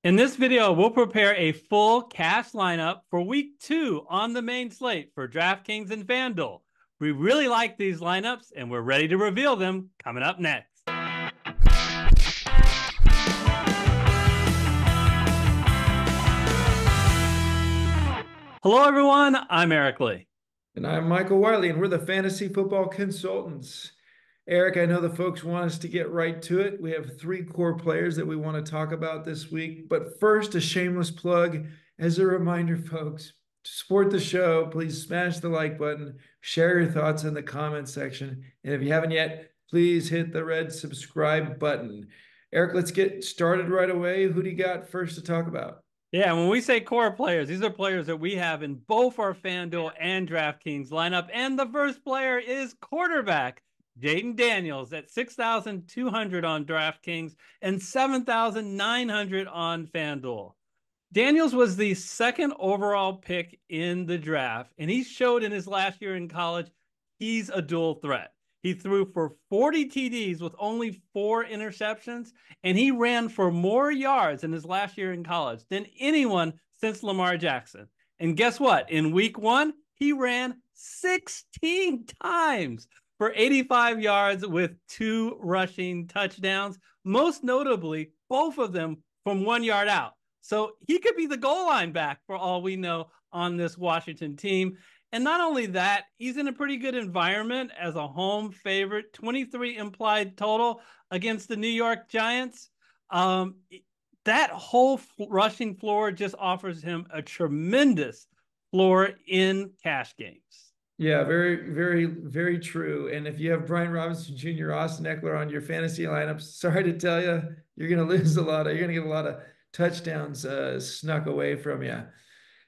In this video, we'll prepare a full cash lineup for week 2 on the main slate for DraftKings and FanDuel. We really like these lineups, and we're ready to reveal them coming up next. Hello, everyone. I'm Eric Lee. And I'm Michael Wiley, and we're the Fantasy Football Consultants. Eric, I know the folks want us to get right to it. We have 3 core players that we want to talk about this week. But first, a shameless plug. As a reminder, folks, to support the show, please smash the like button, share your thoughts in the comments section. And if you haven't yet, please hit the red subscribe button. Eric, let's get started right away. Who do you got first to talk about? Yeah, when we say core players, these are players that we have in both our FanDuel and DraftKings lineup. And the first player is quarterback Jayden Daniels at 6,200 on DraftKings and 7,900 on FanDuel. Daniels was the second overall pick in the draft, and he showed in his last year in college he's a dual threat. He threw for 40 TDs with only 4 interceptions, and he ran for more yards in his last year in college than anyone since Lamar Jackson. And guess what? In week 1, he ran 16 times for 85 yards with 2 rushing touchdowns, most notably, both of them from 1 yard out. So he could be the goal line back for all we know on this Washington team. And not only that, he's in a pretty good environment as a home favorite, 23 implied total against the New York Giants. That whole rushing floor just offers him a tremendous floor in cash games. Yeah, very, very, very true. And if you have Brian Robinson Jr., Austin Eckler on your fantasy lineups, sorry to tell you, you're going to lose you're going to get a lot of touchdowns snuck away from you.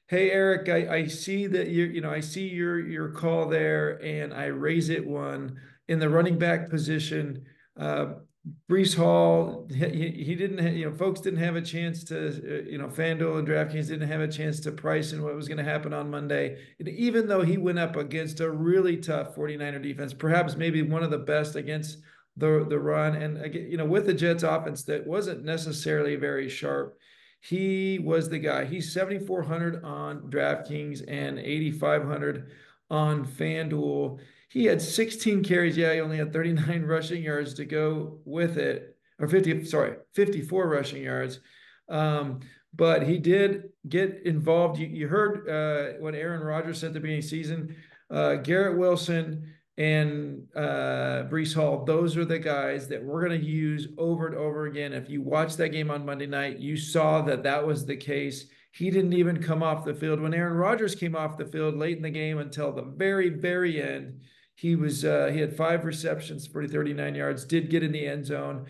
Hey, Eric, I see that I see your call there, and I raise it one in the running back position. Breece Hall, he didn't, folks didn't have a chance to, FanDuel and DraftKings didn't have a chance to price in what was going to happen on Monday. And even though he went up against a really tough 49er defense, perhaps maybe one of the best against the run, and again, with the Jets offense that wasn't necessarily very sharp, he was the guy. He's 7,400 on DraftKings and 8,500 on FanDuel. He had 16 carries. Yeah, he only had 39 rushing yards to go with it, or 54 rushing yards. But he did get involved. You heard what Aaron Rodgers said at the beginning of the season. Garrett Wilson and Breece Hall, those are the guys that we're going to use over and over again. If you watched that game on Monday night, you saw that was the case. He didn't even come off the field. When Aaron Rodgers came off the field late in the game until the very, very end, he had 5 receptions for 39 yards, did get in the end zone.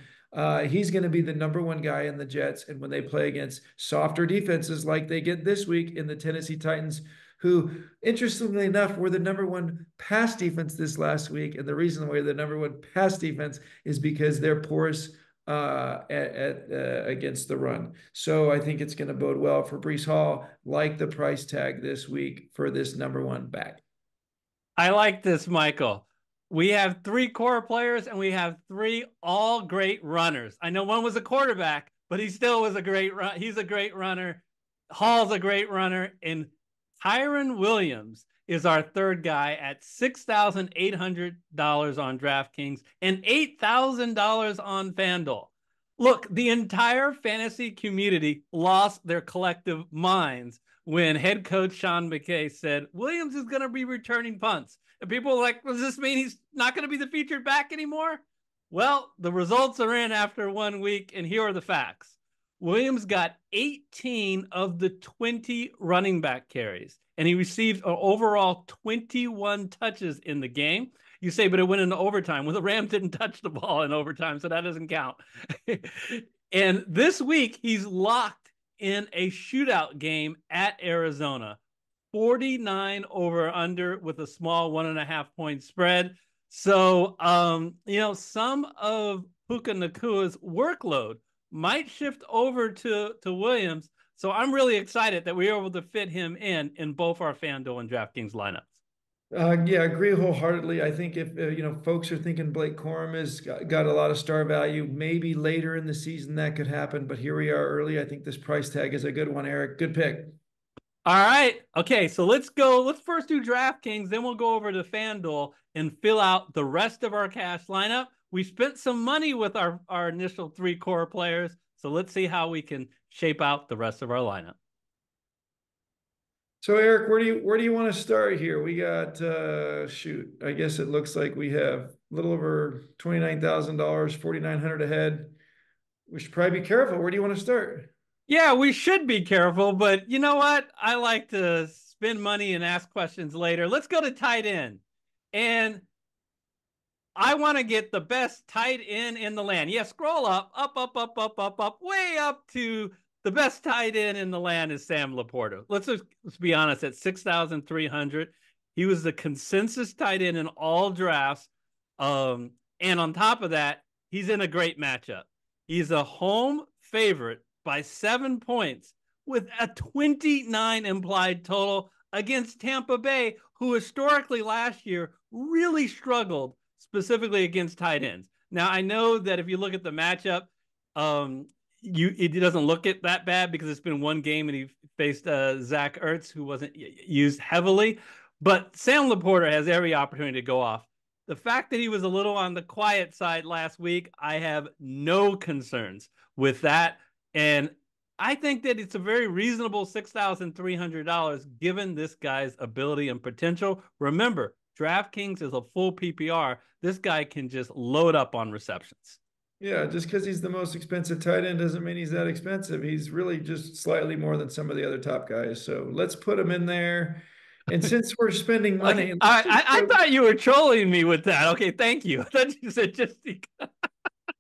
He's going to be the number 1 guy in the Jets. And when they play against softer defenses like they get this week in the Tennessee Titans, who, interestingly enough, were the number 1 pass defense this last week. And the reason why they're the number 1 pass defense is because they're porous against the run. So I think it's going to bode well for Breece Hall, like the price tag this week for this number 1 back. I like this, Michael. We have 3 core players and we have 3 all great runners. I know one was a quarterback, but he still was a great run. He's a great runner. Hall's a great runner. And Kyren Williams is our 3rd guy at $6,800 on DraftKings and $8,000 on FanDuel. Look, the entire fantasy community lost their collective minds when head coach Sean McVay said Williams is going to be returning punts. And people were like, does this mean he's not going to be the featured back anymore? Well, the results are in after 1 week, and here are the facts. Williams got 18 of the 20 running back carries, and he received an overall 21 touches in the game. You say, but it went into overtime. Well, the Rams didn't touch the ball in overtime, so that doesn't count. And this week, he's locked in a shootout game at Arizona. 49 over under with a small 1.5 point spread. So, some of Puka Nakua's workload might shift over to Williams. So I'm really excited that we were able to fit him in both our FanDuel and DraftKings lineups. Yeah, I agree wholeheartedly. I think if folks are thinking Blake Corum has got a lot of star value, maybe later in the season that could happen. But here we are early. I think this price tag is a good one, Eric. Good pick. All right. Okay, so let's go. Let's first do DraftKings, then we'll go over to FanDuel and fill out the rest of our cash lineup. We spent some money with our initial three core players, so let's see how we can shape out the rest of our lineup. So Eric, where do you want to start here? We got shoot. I guess it looks like we have a little over $29,000, 4,900 ahead. We should probably be careful. Where do you want to start? Yeah, we should be careful, but you know what? I like to spend money and ask questions later. Let's go to tight end. And I want to get the best tight end in the land. Yeah, scroll up, way up to the best tight end in the land is Sam Laporta. Let's be honest, at 6,300, he was the consensus tight end in all drafts. And on top of that, he's in a great matchup. He's a home favorite by 7 points with a 29 implied total against Tampa Bay, who historically last year really struggled specifically against tight ends. Now, I know that if you look at the matchup, it doesn't look that bad because it's been one game and he faced Zach Ertz, who wasn't used heavily. But Sam Laporta has every opportunity to go off. The fact that he was a little on the quiet side last week, I have no concerns with that. And I think that it's a very reasonable $6,300 given this guy's ability and potential. Remember, DraftKings is a full PPR. This guy can just load up on receptions. Yeah, just because he's the most expensive tight end doesn't mean he's that expensive. He's really just slightly more than some of the other top guys. So let's put him in there. And since we're spending Okay, money, I thought you were trolling me with that. Okay, thank you. I thought you said just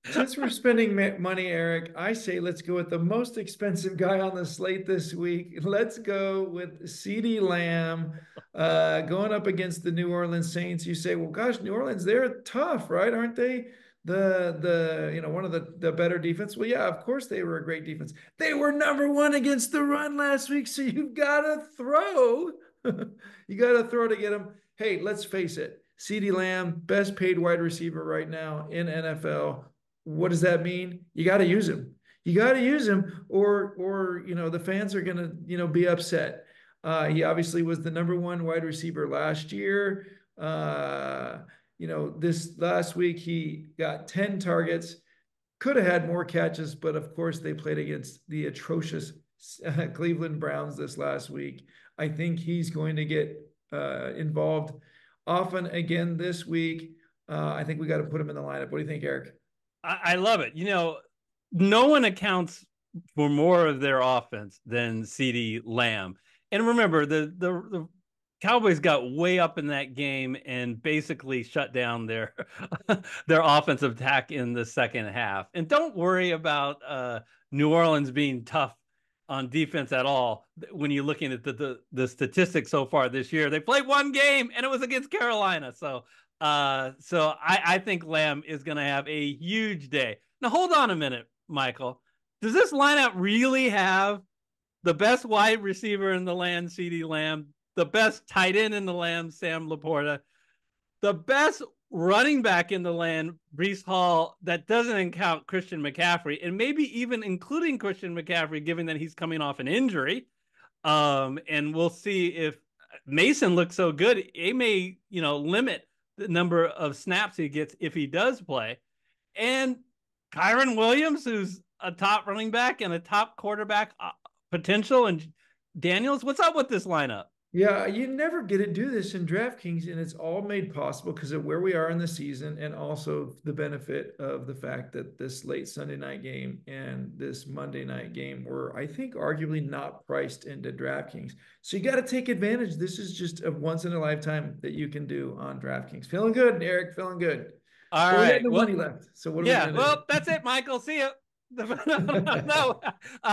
since we're spending money, Eric, I say let's go with the most expensive guy on the slate this week. Let's go with CeeDee Lamb going up against the New Orleans Saints. You say, well, gosh, New Orleans, they're tough, right? Aren't they? The one of the better defense. Well, yeah, of course they were a great defense. They were number one against the run last week, so you've got to throw. You got to throw to get them. Hey, let's face it. CeeDee Lamb, best paid wide receiver right now in NFL. What does that mean? You got to use him. You got to use him, or the fans are gonna be upset. He obviously was the number one wide receiver last year. This last week he got 10 targets, could have had more catches, but of course they played against the atrocious Cleveland Browns this last week. I think he's going to get involved often again this week. I think we got to put him in the lineup. What do you think, Eric? I love it. No one accounts for more of their offense than CeeDee Lamb. And remember, the Cowboys got way up in that game and basically shut down their their offensive attack in the second half. And don't worry about New Orleans being tough on defense at all. When you're looking at the statistics so far this year, they played one game and it was against Carolina. So I think Lamb is going to have a huge day. Now hold on a minute, Michael. Does this lineup really have the best wide receiver in the land, CeeDee Lamb, the best tight end in the land, Sam Laporta, the best running back in the land, Breece Hall, that doesn't count Christian McCaffrey, and maybe even including Christian McCaffrey, given that he's coming off an injury. And we'll see if Mason looks so good, it may, limit the number of snaps he gets if he does play. And Kyron Williams, who's a top running back and a top quarterback potential. And Daniels, what's up with this lineup? Yeah, you never get to do this in DraftKings, and it's all made possible because of where we are in the season and also the benefit of the fact that this late Sunday night game and this Monday night game were, I think, arguably not priced into DraftKings. So you got to take advantage. This is just a once in a lifetime that you can do on DraftKings. Feeling good, Eric, feeling good. All But we got right. no Well, money left. So what are we yeah. going to Well, do? that's it, Michael. See you. No,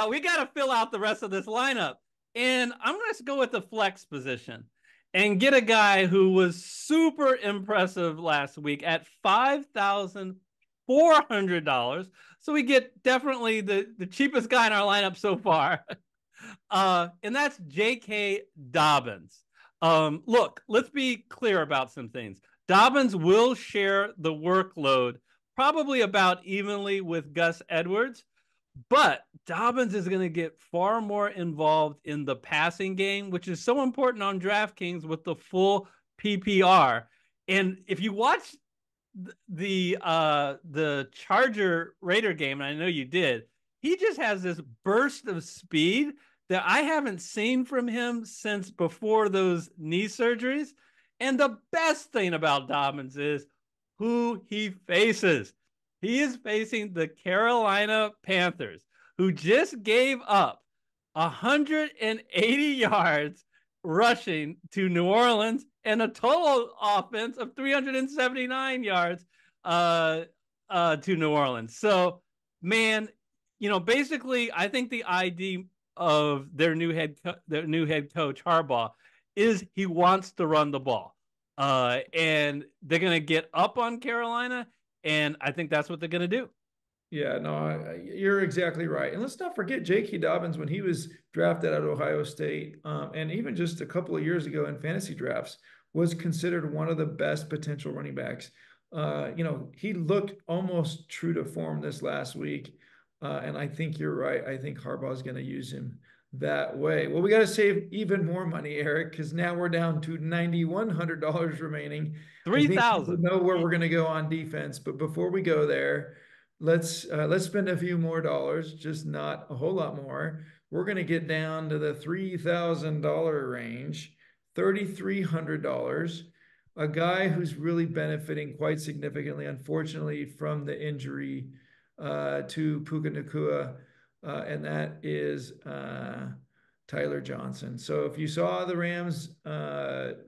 we got to fill out the rest of this lineup. And I'm going to go with the flex position and get a guy who was super impressive last week at $5,400. So we get definitely the cheapest guy in our lineup so far. And that's J.K. Dobbins. Look, let's be clear about some things. Dobbins will share the workload probably about evenly with Gus Edwards, but Dobbins is going to get far more involved in the passing game, which is so important on DraftKings with the full PPR. And if you watch the Charger Raider game, and I know you did, he just has this burst of speed that I haven't seen from him since before those knee surgeries. And the best thing about Dobbins is who he faces. He is facing the Carolina Panthers, who just gave up 180 yards rushing to New Orleans and a total offense of 379 yards to New Orleans. So, man, basically, I think the ID of their new head coach Harbaugh is he wants to run the ball, and they're going to get up on Carolina, and I think that's what they're going to do. Yeah, no, you're exactly right. And let's not forget J.K. Dobbins when he was drafted out of Ohio State, and even just a couple of years ago in fantasy drafts, was considered one of the best potential running backs. He looked almost true to form this last week, and I think you're right. I think Harbaugh is going to use him that way. Well, we got to save even more money, Eric, because now we're down to $9,100 remaining. I think we 3,000. know where we're going to go on defense, but before we go there, let's spend a few more dollars, just not a whole lot more. We're going to get down to the $3,000 range, $3,300. A guy who's really benefiting quite significantly, unfortunately, from the injury to Puka Nacua, and that is Tyler Johnson. So if you saw the Rams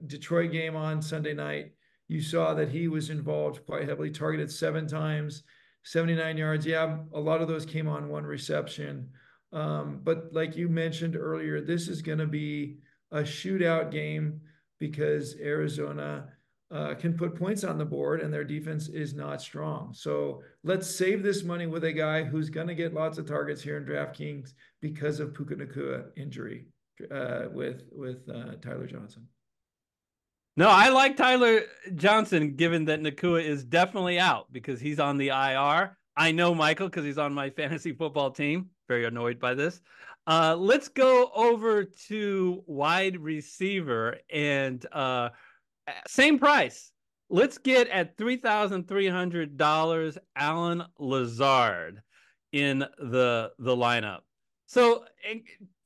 Detroit game on Sunday night, you saw that he was involved quite heavily, targeted 7 times. 79 yards. Yeah, a lot of those came on one reception. But like you mentioned earlier, this is going to be a shootout game because Arizona can put points on the board and their defense is not strong. So let's save this money with a guy who's going to get lots of targets here in DraftKings because of Puka Nacua injury with Tyler Johnson. No, I like Tyler Johnson, given that Nacua is definitely out because he's on the IR. I know Michael because he's on my fantasy football team. Very annoyed by this. Let's go over to wide receiver and same price. Let's get at $3,300 Alan Lazard in the lineup. So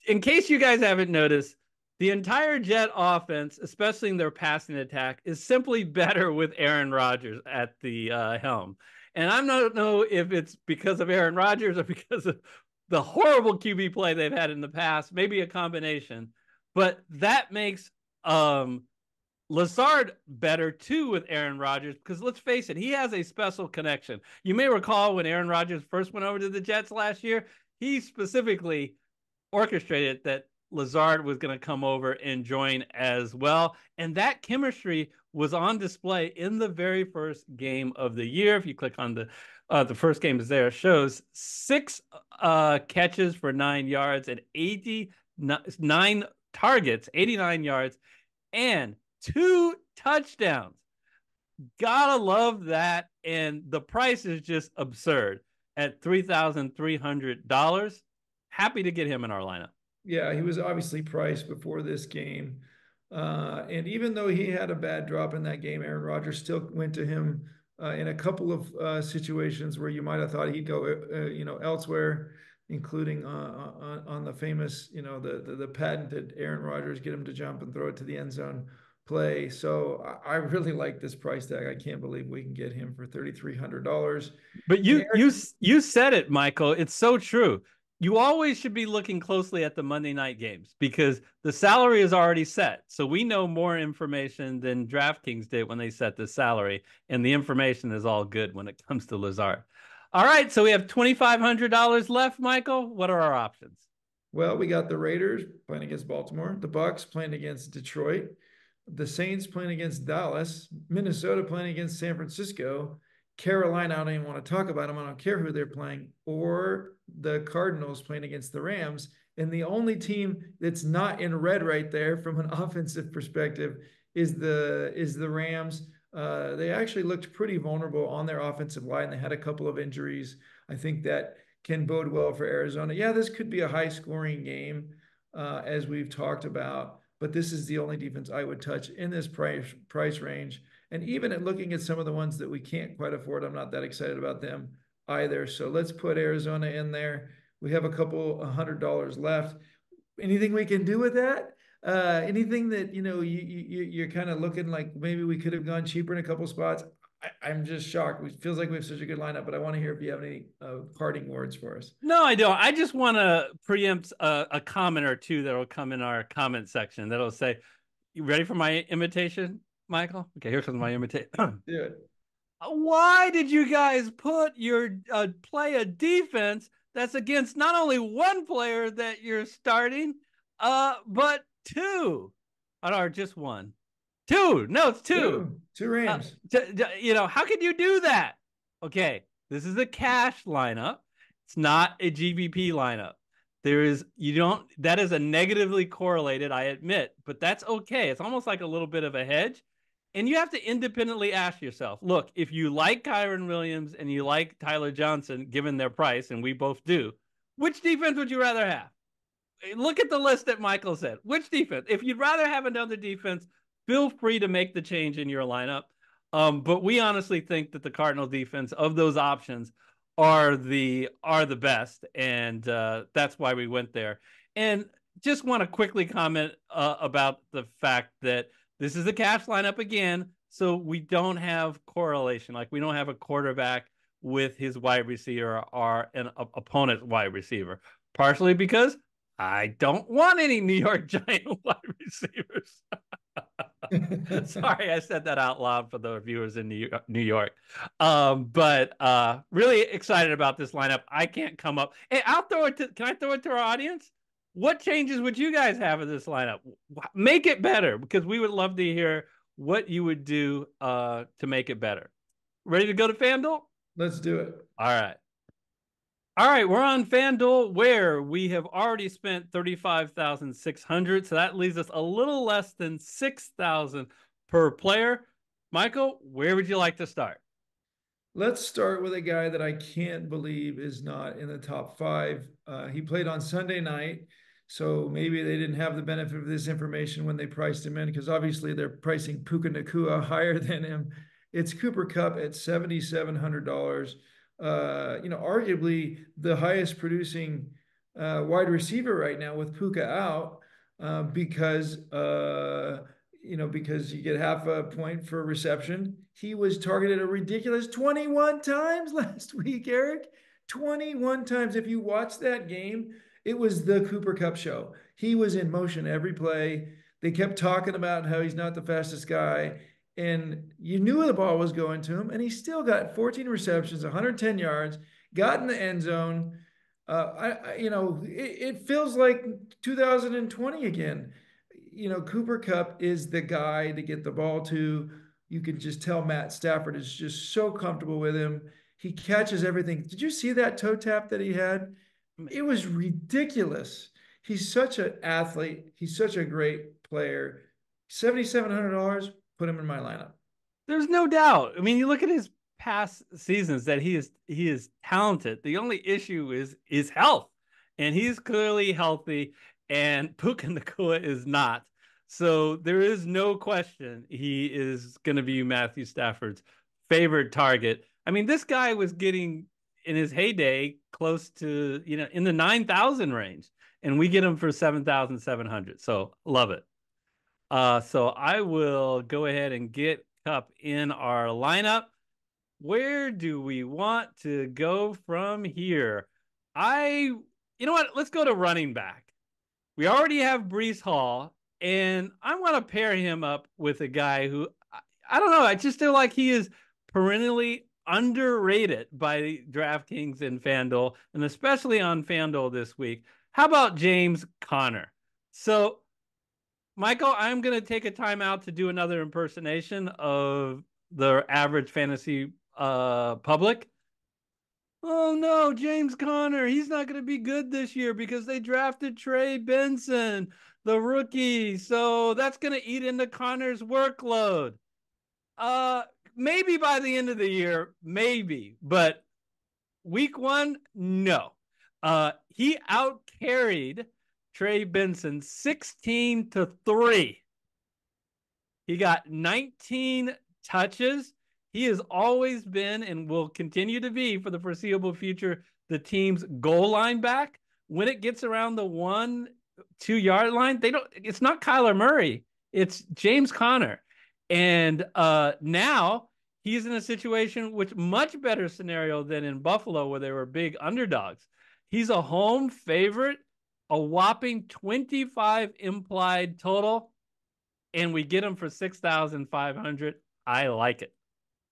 in case you guys haven't noticed, the entire Jet offense, especially in their passing attack, is simply better with Aaron Rodgers at the helm. And I don't know if it's because of Aaron Rodgers or because of the horrible QB play they've had in the past, maybe a combination. But that makes Lazard better too with Aaron Rodgers because let's face it, he has a special connection. You may recall when Aaron Rodgers first went over to the Jets last year, he specifically orchestrated that Lazard was going to come over and join as well. And that chemistry was on display in the very first game of the year. If you click on the first game is there, it shows 6 catches for 9 yards and 89 targets, 89 yards, and 2 touchdowns. Gotta love that. And the price is just absurd at $3,300. Happy to get him in our lineup. Yeah, he was obviously priced before this game. And even though he had a bad drop in that game, Aaron Rodgers still went to him in a couple of situations where you might have thought he'd go, elsewhere, including on the famous, the patented Aaron Rodgers, get him to jump and throw it to the end zone play. So I really like this price tag. I can't believe we can get him for $3,300. But you said it, Michael. It's so true. You always should be looking closely at the Monday night games because the salary is already set. So we know more information than DraftKings did when they set the salary, and the information is all good when it comes to Lazard. All right, so we have $2,500 left, Michael. What are our options? Well, we got the Raiders playing against Baltimore, the Bucs playing against Detroit, the Saints playing against Dallas, Minnesota playing against San Francisco, Carolina, I don't even want to talk about them. I don't care who they're playing, or the Cardinals playing against the Rams. And the only team that's not in red right there from an offensive perspective is the Rams. They actually looked pretty vulnerable on their offensive line. They had a couple of injuries. I think that can bode well for Arizona. Yeah, this could be a high scoring game, as we've talked about, but this is the only defense I would touch in this price range. And even at looking at some of the ones that we can't quite afford, I'm not that excited about them either. So let's put Arizona in there. We have a couple $100 left. Anything we can do with that? Anything that you're kind of looking like maybe we could have gone cheaper in a couple spots? I'm just shocked. It feels like we have such a good lineup, but I want to hear if you have any parting words for us. No, I don't. I just want to preempt a comment or two that will come in our comment section that'll say, "You ready for my imitation, Michael?" Okay, here comes my imitation. Do it. Why did you guys put your play a defense that's against not only one player that you're starting, but two, or just one, two? No, it's two. Two Rams. How could you do that? Okay, this is a cash lineup. It's not a GBP lineup. That is a negatively correlated, I admit, but that's okay. It's almost like a little bit of a hedge. And you have to independently ask yourself, look, if you like Kyron Williams and you like Tyler Johnson, given their price, and we both do, which defense would you rather have? Look at the list that Michael said. Which defense? If you'd rather have another defense, feel free to make the change in your lineup. But we honestly think that the Cardinal defense of those options are the best, and that's why we went there. And just want to quickly comment about the fact that this is a cash lineup again, so we don't have correlation. Like we don't have a quarterback with his wide receiver or an opponent's wide receiver, partially because I don't want any New York Giant wide receivers. Sorry, I said that out loud for the viewers in New York. But really excited about this lineup. I can't come up. Hey, can I throw it to our audience? What changes would you guys have in this lineup? Make it better, because we would love to hear what you would do to make it better. Ready to go to FanDuel? Let's do it. All right. All right, we're on FanDuel, where we have already spent $35,600. So that leaves us a little less than $6,000 per player. Michael, where would you like to start? Let's start with a guy that I can't believe is not in the top five. He played on Sunday night, so maybe they didn't have the benefit of this information when they priced him in, because obviously they're pricing Puka Nacua higher than him. It's Cooper Kupp at $7,700. Arguably the highest producing wide receiver right now with Puka out, because you get half a point for reception. He was targeted a ridiculous 21 times last week, Eric. 21 times. If you watch that game, it was the Cooper Kupp show. He was in motion every play. They kept talking about how he's not the fastest guy, and you knew the ball was going to him, and he still got 14 receptions, 110 yards, got in the end zone. It feels like 2020 again. Cooper Kupp is the guy to get the ball to. You can just tell Matt Stafford is just so comfortable with him. He catches everything. Did you see that toe tap that he had? It was ridiculous. He's such an athlete. He's such a great player. $7,700, put him in my lineup. There's no doubt. I mean, you look at his past seasons that he is talented. The only issue is health, and he's clearly healthy, and Puka Nacua is not. So there is no question he is going to be Matthew Stafford's favorite target. I mean, this guy was getting, in his heyday, close to, in the 9,000 range, and we get him for 7,700. So love it. So I will go ahead and get Kupp in our lineup. Where do we want to go from here? You know what? Let's go to running back. We already have Breece Hall, and I want to pair him up with a guy who, I don't know, I just feel like he is perennially underrated by DraftKings and FanDuel, and especially on FanDuel this week. How about James Conner? So, Michael, I'm going to take a time out to do another impersonation of the average fantasy public. Oh no, James Conner, he's not going to be good this year because they drafted Trey Benson, the rookie. So that's going to eat into Conner's workload. Uh, Maybe by the end of the year, maybe, but week one, no. He out carried Trey Benson 16-3. He got 19 touches. He has always been and will continue to be for the foreseeable future the team's goal line back. When it gets around the 1-2 yard line, they don't. It's not Kyler Murray. It's James Conner, and now he's in a situation which much better scenario than in Buffalo where they were big underdogs. He's a home favorite, a whopping 25 implied total, and we get him for 6,500. I like it.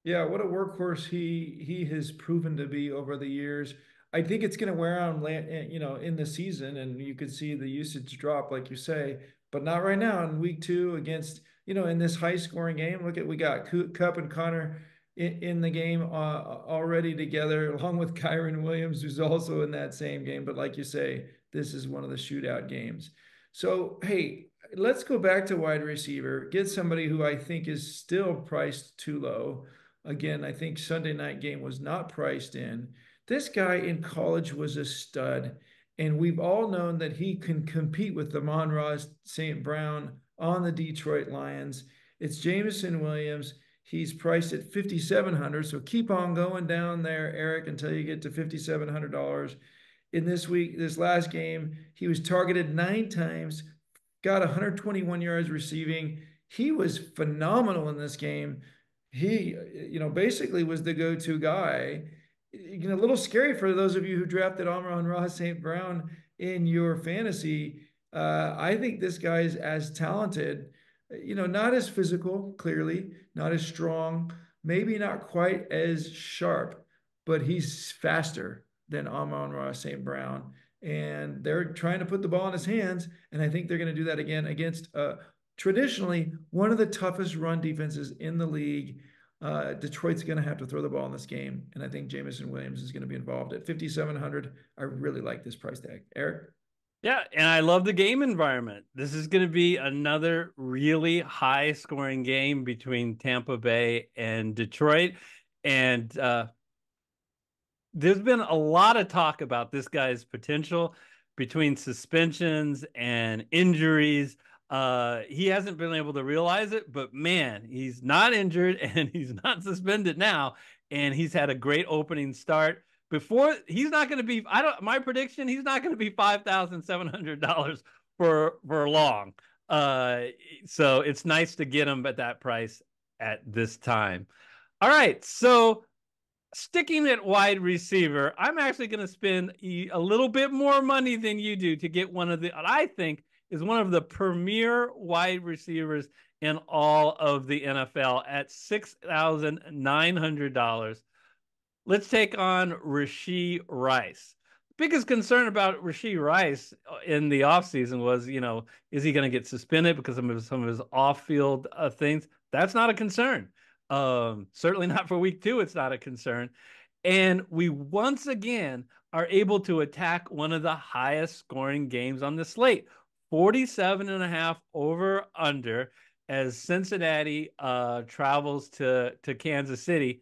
Yeah, what a workhorse he has proven to be over the years. I think it's going to wear on, in the season, and you could see the usage drop, like you say, but not right now in week two against, in this high scoring game. Look at, we got Cup and Connor in the game already together, along with Kyron Williams, who's also in that same game. But like you say, this is one of the shootout games. So, hey, let's go back to wide receiver, get somebody who I think is still priced too low. Again, I think Sunday night game was not priced in. This guy in college was a stud, and we've all known that he can compete with the Amon-Ra St. Brown on the Detroit Lions. It's Jameson Williams. He's priced at $5,700. So keep on going down there, Eric, until you get to $5,700. In this last game, he was targeted 9 times, got 121 yards receiving. He was phenomenal in this game. He, basically was the go-to guy. A little scary for those of you who drafted Amon-Ra St. Brown in your fantasy. I think this guy is as talented, not as physical, clearly, not as strong, maybe not quite as sharp, but he's faster than Amon-Ra St. Brown. And they're trying to put the ball in his hands. And I think they're going to do that again against traditionally one of the toughest run defenses in the league. Detroit's going to have to throw the ball in this game, and I think Jameson Williams is going to be involved at 5,700. I really like this price tag. Eric? Yeah, and I love the game environment. This is going to be another really high scoring game between Tampa Bay and Detroit. And there's been a lot of talk about this guy's potential between suspensions and injuries. He hasn't been able to realize it, but man, he's not injured and he's not suspended now. And he's had a great opening start. Before he's not going to be, my prediction, he's not going to be $5,700 for long. So it's nice to get him at that price at this time. All right. So sticking at wide receiver, I'm actually going to spend a little bit more money than you do to get one of the, I think, is one of the premier wide receivers in all of the NFL at $6,900. Let's take on Rashee Rice. Biggest concern about Rashee Rice in the offseason was, is he going to get suspended because of some of his off-field things? That's not a concern. Certainly not for week two. It's not a concern. And we once again are able to attack one of the highest scoring games on the slate. 47.5 over under as Cincinnati travels to Kansas City.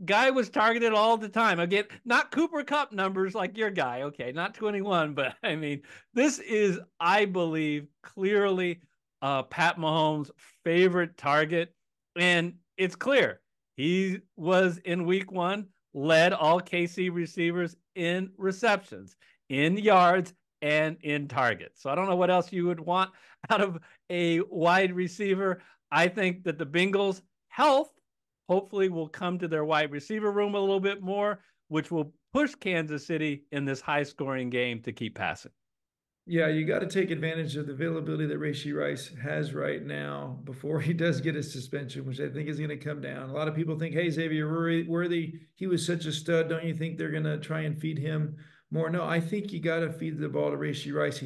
Guy was targeted all the time. Again, not Cooper Kupp numbers like your guy. Okay, not 21, but I mean, this is, I believe, clearly Pat Mahomes' favorite target. And it's clear he was in week one, led all KC receivers in receptions, in yards, and in targets. So I don't know what else you would want out of a wide receiver. I think that the Bengals' health hopefully will come to their wide receiver room a little bit more, which will push Kansas City in this high scoring game to keep passing. Yeah, you got to take advantage of the availability that Rashee Rice has right now before he does get his suspension, which I think is going to come down. A lot of people think, hey, Xavier Worthy, he was such a stud. Don't you think they're going to try and feed him more? No, I think you got to feed the ball to Rashee Rice.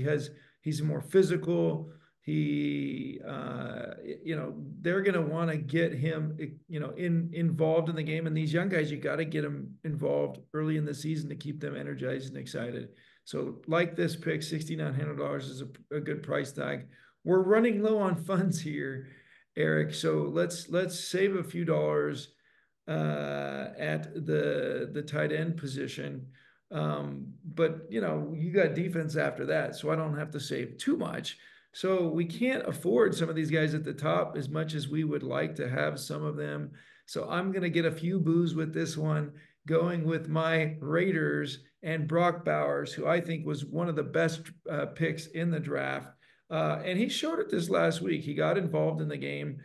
He's more physical. He, they're going to want to get him, involved in the game. And these young guys, you got to get them involved early in the season to keep them energized and excited. So, like this pick, $6,900 is a good price tag. We're running low on funds here, Eric. So let's save a few dollars at the tight end position. But you got defense after that, so I don't have to save too much. So we can't afford some of these guys at the top as much as we would like to have some of them. So I'm going to get a few boos with this one, going with my Raiders and Brock Bowers, who I think was one of the best picks in the draft. And he showed it this last week. He got involved in the game.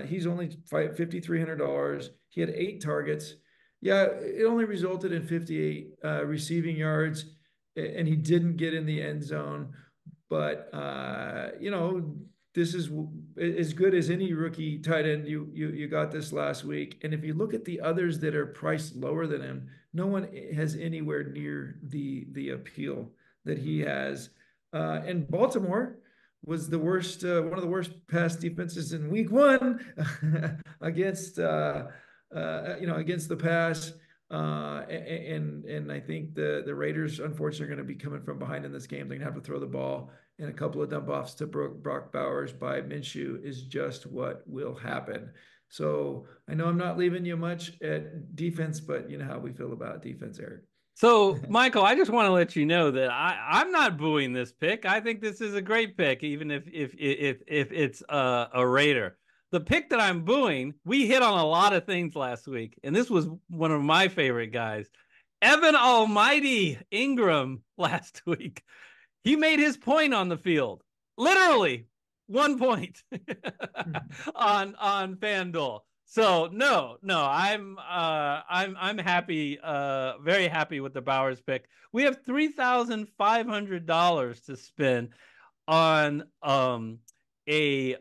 He's only $5,300. He had 8 targets. Yeah, it only resulted in 58 receiving yards, and he didn't get in the end zone. But this is as good as any rookie tight end you got this last week. And if you look at the others that are priced lower than him, no one has anywhere near the appeal that he has. And Baltimore was the worst, one of the worst pass defenses in week 1 against against the pass. And I think the Raiders, unfortunately, are going to be coming from behind in this game. They're going to have to throw the ball, and a couple of dump offs to Brock Bowers by Minshew is just what will happen. So I know I'm not leaving you much at defense, but you know how we feel about defense, Eric. So, Michael, I just want to let you know that I'm not booing this pick. I think this is a great pick, even if it's a Raider. The pick that I'm booing, we hit on a lot of things last week, and this was one of my favorite guys, Evan Almighty Ingram last week. He made his point on the field, literally 1 point on FanDuel. So no, I'm happy, very happy with the Bowers pick. We have $3,500 to spend on a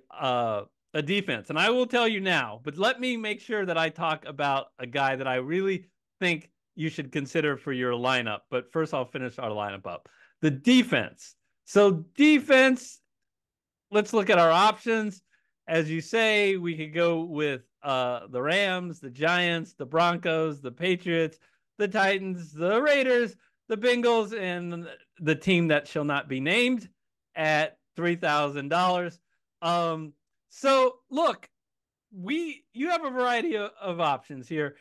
defense, and I will tell you now. But let me make sure that I talk about a guy that I really think you should consider for your lineup. But first, I'll finish our lineup up. The defense. So defense. Let's look at our options. As you say, we could go with the Rams, the Giants, the Broncos, the Patriots, the Titans, the Raiders, the Bengals, and the team that shall not be named at $3,000. So look, you have a variety of options here.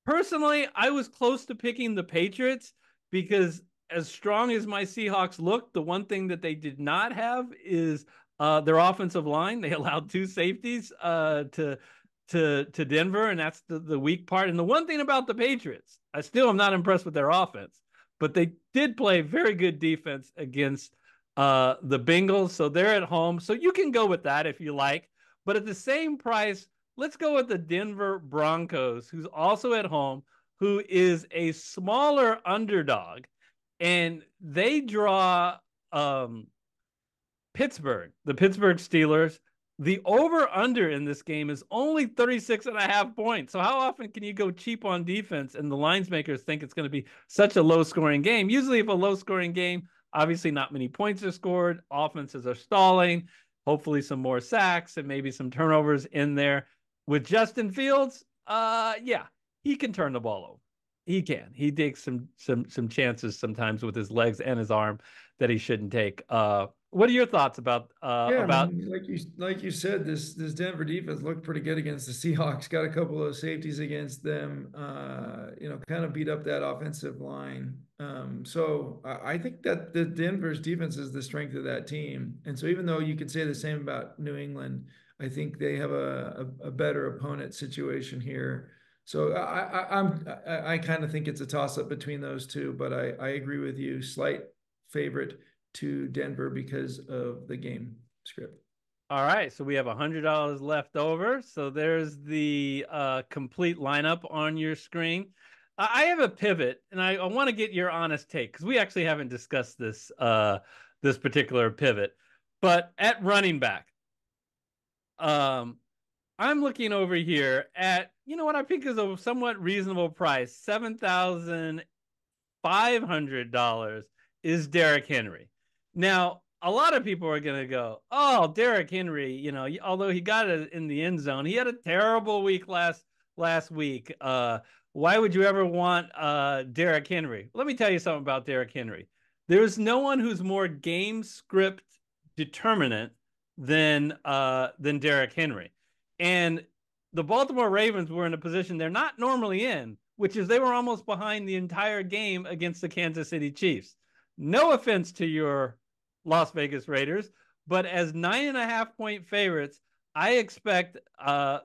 Personally, I was close to picking the Patriots because as strong as my Seahawks looked, the one thing that they did not have is their offensive line. They allowed 2 safeties to Denver, and that's the weak part. And the one thing about the Patriots, I still am not impressed with their offense, but they did play very good defense against the Bengals, so they're at home. So you can go with that if you like. But at the same price, let's go with the Denver Broncos, who's also at home, who is a smaller underdog. And they draw Pittsburgh, the Pittsburgh Steelers. The over-under in this game is only 36.5 points. So how often can you go cheap on defense and the lines makers think it's going to be such a low-scoring game? Usually if a low-scoring game, obviously not many points are scored, offenses are stalling, hopefully some more sacks and maybe some turnovers in there. With Justin Fields, he can turn the ball over. He can. He takes some chances sometimes with his legs and his arm that he shouldn't take. What are your thoughts about I mean, like you said, this Denver defense looked pretty good against the Seahawks. Got a couple of safeties against them. Kind of beat up that offensive line. So I think that the Denver's defense is the strength of that team. And so even though you could say the same about New England, I think they have a better opponent situation here. So I kind of think it's a toss up between those two, but I agree with you. Slight favorite to Denver because of the game script. All right, so we have $100 left over. So there's the complete lineup on your screen. I have a pivot, and I want to get your honest take because we actually haven't discussed this particular pivot. But at running back, I'm looking over here at what I think is a somewhat reasonable price. $7,500 is Derrick Henry. Now, a lot of people are going to go, oh, Derrick Henry, you know, although he got it in the end zone, he had a terrible week last week. Why would you ever want Derrick Henry? Let me tell you something about Derrick Henry. There's no one who's more game script determinant than Derrick Henry. And the Baltimore Ravens were in a position they're not normally in, which is they were almost behind the entire game against the Kansas City Chiefs. No offense to your Las Vegas Raiders, but as 9.5-point favorites, I expect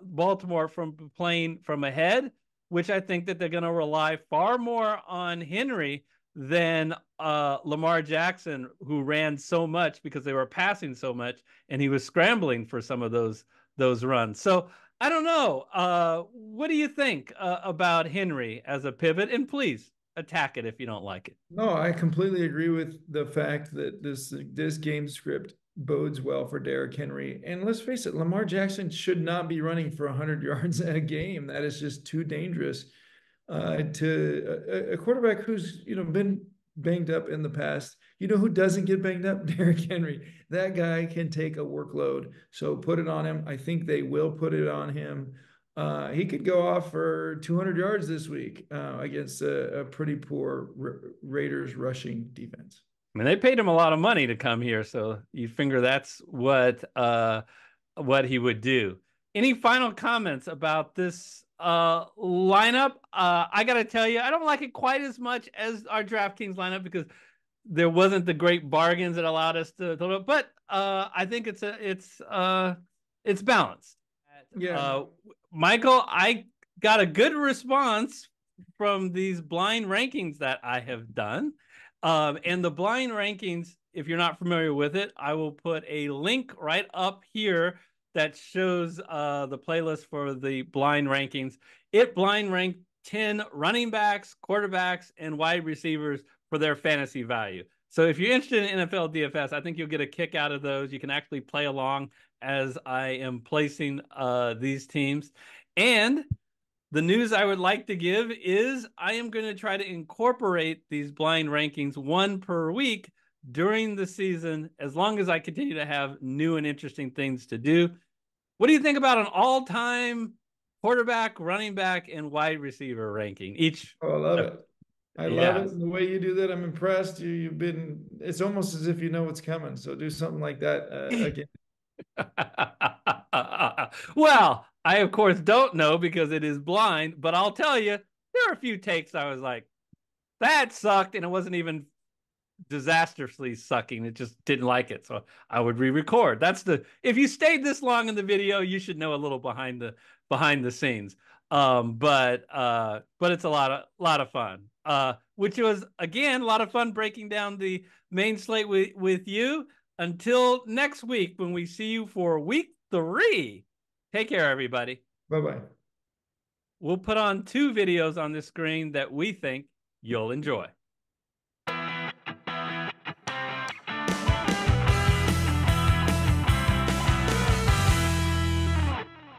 Baltimore from playing from ahead, which I think that they're going to rely far more on Henry than Lamar Jackson, who ran so much because they were passing so much, and he was scrambling for some of those runs. So I don't know. What do you think about Henry as a pivot? And please attack it if you don't like it. No, I completely agree with the fact that this game script bodes well for Derrick Henry. And let's face it, Lamar Jackson should not be running for 100 yards a game. That is just too dangerous to a quarterback who's been banged up in the past. You know who doesn't get banged up? Derrick Henry. That guy can take a workload. So put it on him. I think they will put it on him. He could go off for 200 yards this week against a pretty poor Raiders rushing defense. I mean, they paid him a lot of money to come here, so you figure that's what he would do. Any final comments about this lineup? I got to tell you, I don't like it quite as much as our DraftKings lineup because there wasn't the great bargains that allowed us to but I think it's balanced. Yeah. Michael, I got a good response from these blind rankings that I have done. And the blind rankings, if you're not familiar with it, I will put a link right up here that shows the playlist for the blind rankings. It blind ranked 10 running backs, quarterbacks, and wide receivers for their fantasy value. So if you're interested in NFL DFS, I think you'll get a kick out of those. You can actually play along as I am placing these teams. And the news I would like to give is I am going to try to incorporate these blind rankings one per week during the season, as long as I continue to have new and interesting things to do. What do you think about an all-time quarterback, running back, and wide receiver ranking? I love it. I love it. The way you do that, I'm impressed. It's almost as if you know what's coming. So do something like that again. Well, I of course don't know because it is blind, but I'll tell you, there are a few takes I was like, that sucked, and it wasn't even disastrously sucking. It just didn't like it, so I would re-record. If you stayed this long in the video, you should know a little behind the scenes. But it's a lot of fun. Which was again a lot of fun breaking down the main slate with you. Until next week, when we see you for week 3, take care, everybody. Bye-bye. We'll put on 2 videos on the screen that we think you'll enjoy.